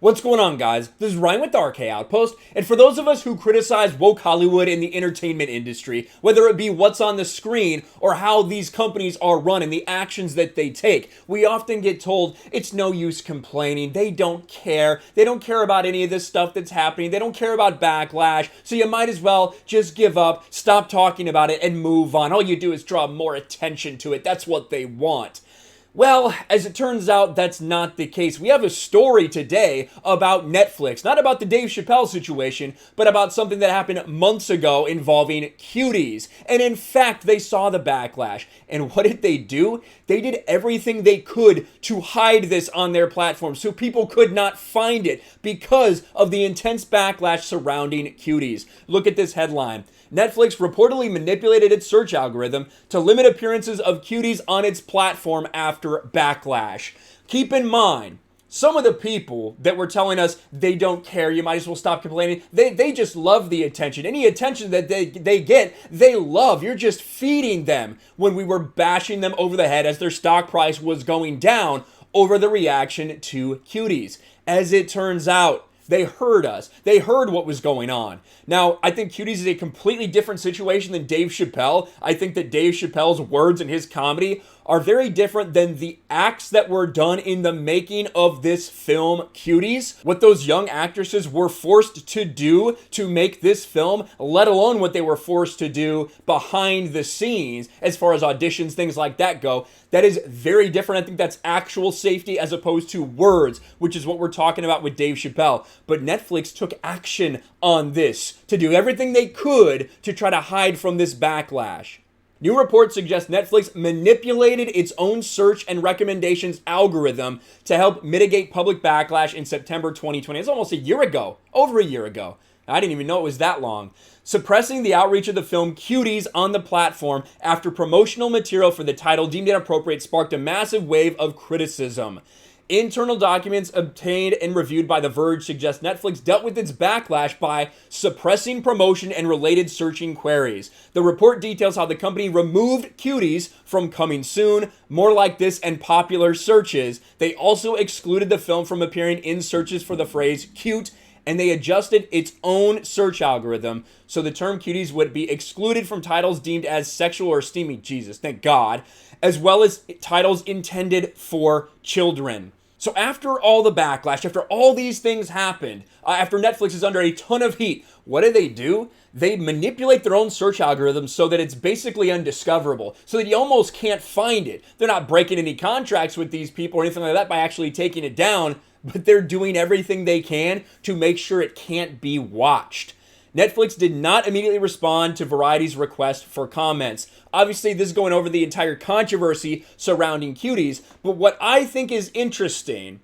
What's going on, guys? This is Ryan with RK Outpost, and for those of us who criticize woke Hollywood in the entertainment industry, whether it be what's on the screen or how these companies are run and the actions that they take, we often get told it's no use complaining, they don't care about any of this stuff that's happening, they don't care about Backlash, so you might as well just give up, stop talking about it, and move on. All you do is draw more attention to it. That's what they want. Well, as it turns out, that's not the case. We have a story today about Netflix, not about the Dave Chappelle situation, but about something that happened months ago involving Cuties. And in fact, they saw the backlash. And what did they do? They did everything they could to hide this on their platform so people could not find it because of the intense backlash surrounding Cuties. Look at this headline. Netflix reportedly manipulated its search algorithm to limit appearances of Cuties on its platform after Backlash. Keep in mind, some of the people that were telling us they don't care, you might as well stop complaining, they just love the attention. Any attention that they get, they love. You're just feeding them when we were bashing them over the head as their stock price was going down over the reaction to Cuties. As it turns out, they heard us. They heard what was going on. Now, I think Cuties is a completely different situation than Dave Chappelle. I think that Dave Chappelle's words and his comedy are very different than the acts that were done in the making of this film, Cuties. What those young actresses were forced to do to make this film, let alone what they were forced to do behind the scenes, as far as auditions, things like that go, that is very different. I think that's actual safety as opposed to words, which is what we're talking about with Dave Chappelle. But Netflix took action on this to do everything they could to try to hide from this backlash. New reports suggest Netflix manipulated its own search and recommendations algorithm to help mitigate public backlash in September 2020. It's almost a year ago, over a year ago. I didn't even know it was that long. Suppressing the outreach of the film Cuties on the platform after promotional material for the title deemed inappropriate sparked a massive wave of criticism. Internal documents obtained and reviewed by The Verge suggest Netflix dealt with its backlash by suppressing promotion and related searching queries. The report details how the company removed Cuties from Coming Soon, More Like This, and popular searches. They also excluded the film from appearing in searches for the phrase cute, and they adjusted its own search algorithm so the term Cuties would be excluded from titles deemed as sexual or steamy, Jesus, thank God, as well as titles intended for children. So after all the backlash, after all these things happened, after Netflix is under a ton of heat, what do? They manipulate their own search algorithm so that it's basically undiscoverable, so that you almost can't find it. They're not breaking any contracts with these people or anything like that by actually taking it down, but they're doing everything they can to make sure it can't be watched. Netflix did not immediately respond to Variety's request for comments. Obviously, this is going over the entire controversy surrounding Cuties, but what I think is interesting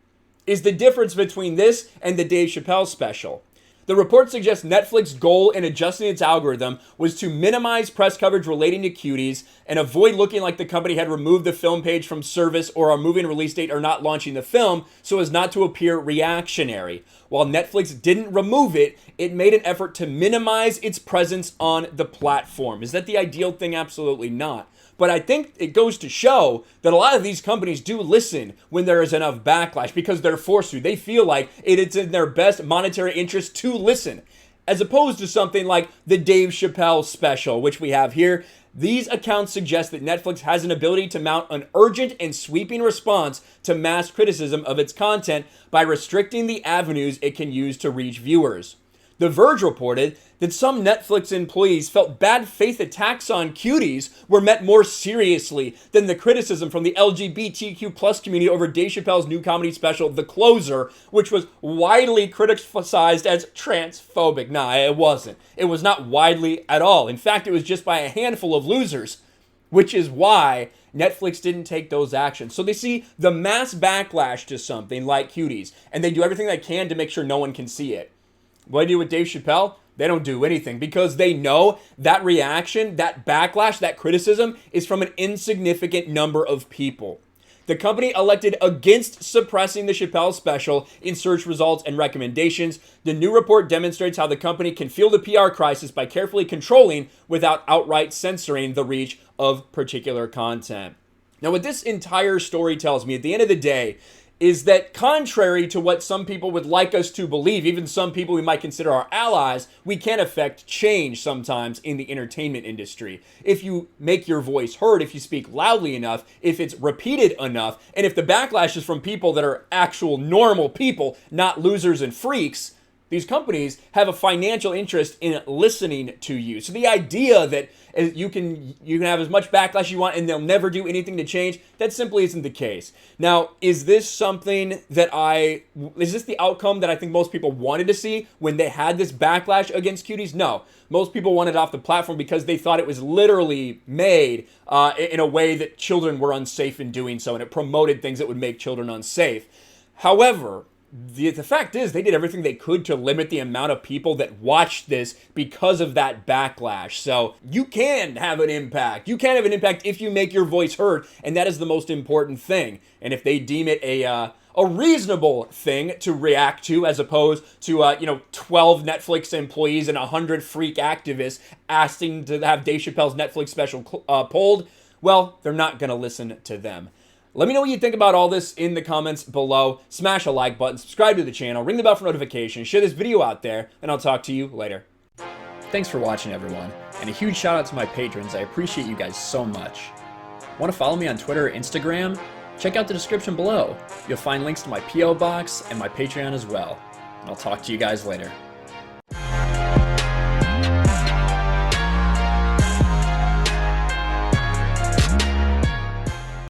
is the difference between this and the Dave Chappelle special. The report suggests Netflix's goal in adjusting its algorithm was to minimize press coverage relating to Cuties and avoid looking like the company had removed the film page from service or are moving release date or not launching the film so as not to appear reactionary. While Netflix didn't remove it, it made an effort to minimize its presence on the platform. Is that the ideal thing? Absolutely not. But I think it goes to show that a lot of these companies do listen when there is enough backlash because they're forced to. They feel like it's in their best monetary interest to listen, as opposed to something like the Dave Chappelle special, which we have here. These accounts suggest that Netflix has an ability to mount an urgent and sweeping response to mass criticism of its content by restricting the avenues it can use to reach viewers. The Verge reported that some Netflix employees felt bad faith attacks on Cuties were met more seriously than the criticism from the LGBTQ+ community over Dave Chappelle's new comedy special, The Closer, which was widely criticized as transphobic. Nah, it wasn't. It was not widely at all. In fact, it was just by a handful of losers, which is why Netflix didn't take those actions. So they see the mass backlash to something like Cuties, and they do everything they can to make sure no one can see it. What do they do with Dave Chappelle? They don't do anything because they know that reaction, that backlash, that criticism is from an insignificant number of people. The company elected against suppressing the Chappelle special in search results and recommendations. The new report demonstrates how the company can field a PR crisis by carefully controlling without outright censoring the reach of particular content. Now, what this entire story tells me at the end of the day is that contrary to what some people would like us to believe, even some people we might consider our allies, we can affect change sometimes in the entertainment industry. If you make your voice heard, if you speak loudly enough, if it's repeated enough, and if the backlash is from people that are actual normal people, not losers and freaks, these companies have a financial interest in listening to you. So the idea that you can have as much backlash as you want and they'll never do anything to change, that simply isn't the case. Now, is this something that is this the outcome that I think most people wanted to see when they had this backlash against Cuties? No. Most people wanted it off the platform because they thought it was literally made in a way that children were unsafe in doing so, and it promoted things that would make children unsafe. However, the fact is they did everything they could to limit the amount of people that watched this because of that backlash. So you can have an impact. You can have an impact if you make your voice heard, and that is the most important thing. And if they deem it a reasonable thing to react to, as opposed to 12 Netflix employees and 100 freak activists asking to have Dave Chappelle's Netflix special pulled, well, they're not going to listen to them. Let me know what you think about all this in the comments below. Smash a like button, subscribe to the channel, ring the bell for notifications, share this video out there, and I'll talk to you later. Thanks for watching, everyone, and a huge shout out to my patrons. I appreciate you guys so much. Want to follow me on Twitter or Instagram? Check out the description below. You'll find links to my P.O. box and my Patreon as well. And I'll talk to you guys later.